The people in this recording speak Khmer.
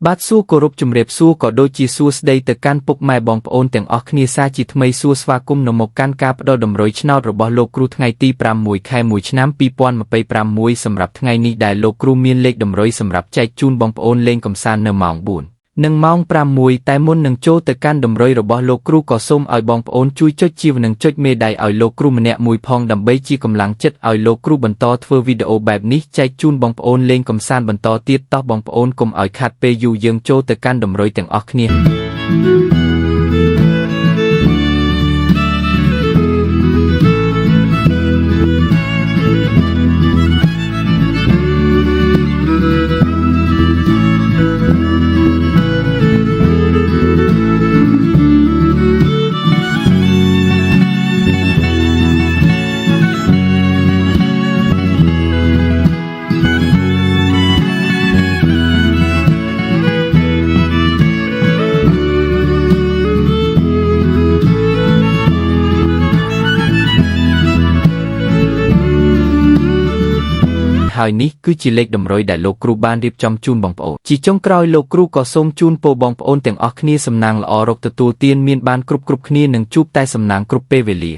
បាទសួរគោរពជំរាបសួរក៏ដូចជាសួស្តីទៅកាន់ពុកម៉ែបងប្អូនទាំងអស់គ្នាសាជាថ្មីសួរស្វាគមន៍នៅមកកាន់ការផ្ដល់តម្រុយឆ្នោតរបស់លោកគ្រូថ្ងៃទី6 ខែ 1 ឆ្នាំ 2026សម្រាប់ថ្ងៃនេះដែលលោកគ្រូមានលេខតម្រុយសម្រាប់ចែកជូនបងប្អូនលេងកម្សាន្តនៅម៉ោង 4 និងម៉ោង 6 តែមុននឹងចូលទៅកាន់តម្រុយរបស់លោកគ្រូក៏សូមឲ្យបងប្អូនជួយចុចជាវនិងចុចមេដៃឲ្យលោកគ្រូម្នាក់មួយផងដើម្បីជាកម្លាំងចិត្តឲ្យលោកគ្រូបន្តធ្វើវីដេអូបែបនេះចែកជូនបងប្អូនលេងកម្សាន្តបន្តទៀតតោះបងប្អូនកុំឲ្យខាត់ពេលយូរយើងចូលទៅកាន់តម្រុយទាំងអស់គ្នាហើយនេះគឺជាលេខតម្រុយដែលលោកគ្រូបានរៀបចំជូនបងប្អូនជាចុងក្រោយលោកគ្រូក៏សូមជូនពរបងប្អូនទាំងអស់គ្នាសំណាងល្អរកទទួលទានមានបានគ្រប់គ្នានឹងជួបតែសំណាងគ្រប់ពេលវេលា